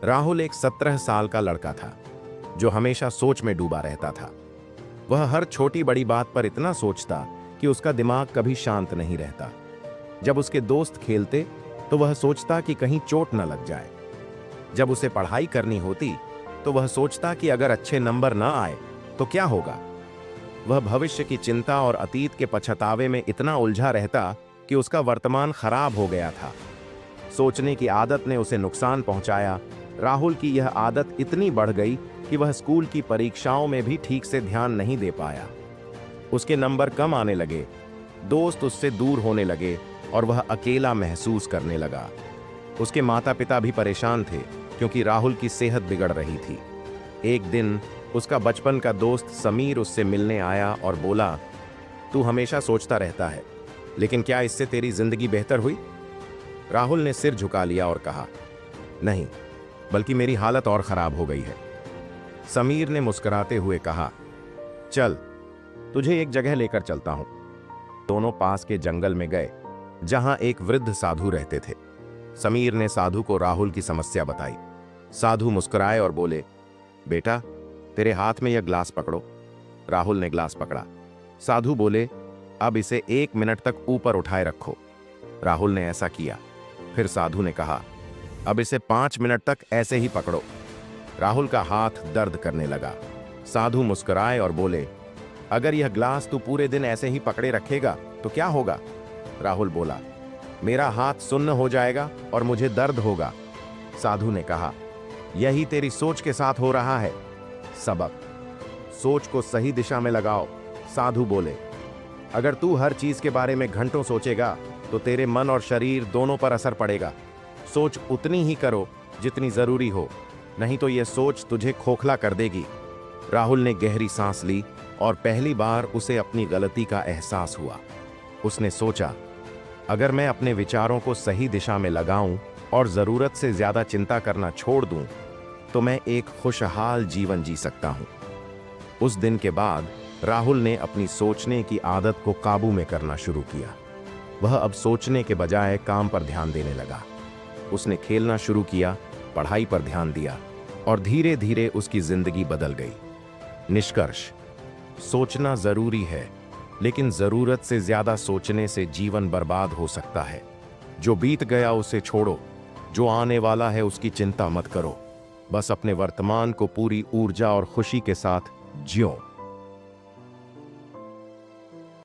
राहुल एक 17 साल का लड़का था जो हमेशा सोच में डूबा रहता था। वह हर छोटी बड़ी बात पर इतना सोचता कि उसका दिमाग कभी शांत नहीं रहता। जब उसके दोस्त खेलते तो वह सोचता कि कहीं चोट न लग जाए। जब उसे पढ़ाई करनी होती तो वह सोचता कि अगर अच्छे नंबर न आए तो क्या होगा। वह भविष्य की चिंता और अतीत के पछतावे में इतना उलझा रहता कि उसका वर्तमान खराब हो गया था। सोचने की आदत ने उसे नुकसान पहुंचाया। राहुल की यह आदत इतनी बढ़ गई कि वह स्कूल की परीक्षाओं में भी ठीक से ध्यान नहीं दे पाया। उसके नंबर कम आने लगे, दोस्त उससे दूर होने लगे और वह अकेला महसूस करने लगा। उसके माता पिता भी परेशान थे क्योंकि राहुल की सेहत बिगड़ रही थी। एक दिन उसका बचपन का दोस्त समीर उससे मिलने आया और बोला, तू हमेशा सोचता रहता है, लेकिन क्या इससे तेरी जिंदगी बेहतर हुई? राहुल ने सिर झुका लिया और कहा, नहीं, बल्कि मेरी हालत और खराब हो गई है। समीर ने मुस्कुराते हुए कहा, चल तुझे एक जगह लेकर चलता हूं। दोनों पास के जंगल में गए जहां एक वृद्ध साधु रहते थे। समीर ने साधु को राहुल की समस्या बताई। साधु मुस्कुराए और बोले, बेटा तेरे हाथ में यह ग्लास पकड़ो। राहुल ने ग्लास पकड़ा। साधु बोले, अब इसे 1 मिनट तक ऊपर उठाए रखो। राहुल ने ऐसा किया। फिर साधु ने कहा, अब इसे 5 मिनट तक ऐसे ही पकड़ो। राहुल का हाथ दर्द करने लगा। साधु मुस्कुराए और बोले, अगर यह ग्लास तू पूरे दिन ऐसे ही पकड़े रखेगा तो क्या होगा? राहुल बोला, मेरा हाथ सुन्न हो जाएगा और मुझे दर्द होगा। साधु ने कहा, यही तेरी सोच के साथ हो रहा है। सबक, सोच को सही दिशा में लगाओ। साधु बोले, अगर तू हर चीज के बारे में घंटों सोचेगा तो तेरे मन और शरीर दोनों पर असर पड़ेगा। सोच उतनी ही करो जितनी जरूरी हो, नहीं तो यह सोच तुझे खोखला कर देगी। राहुल ने गहरी सांस ली और पहली बार उसे अपनी गलती का एहसास हुआ। उसने सोचा, अगर मैं अपने विचारों को सही दिशा में लगाऊं और जरूरत से ज्यादा चिंता करना छोड़ दूं, तो मैं एक खुशहाल जीवन जी सकता हूं। उस दिन के बाद राहुल ने अपनी सोचने की आदत को काबू में करना शुरू किया। वह अब सोचने के बजाय काम पर ध्यान देने लगा। उसने खेलना शुरू किया, पढ़ाई पर ध्यान दिया और धीरे धीरे उसकी जिंदगी बदल गई। निष्कर्ष, सोचना जरूरी है, लेकिन जरूरत से ज्यादा सोचने से जीवन बर्बाद हो सकता है। जो बीत गया उसे छोड़ो, जो आने वाला है उसकी चिंता मत करो। बस अपने वर्तमान को पूरी ऊर्जा और खुशी के साथ जियो।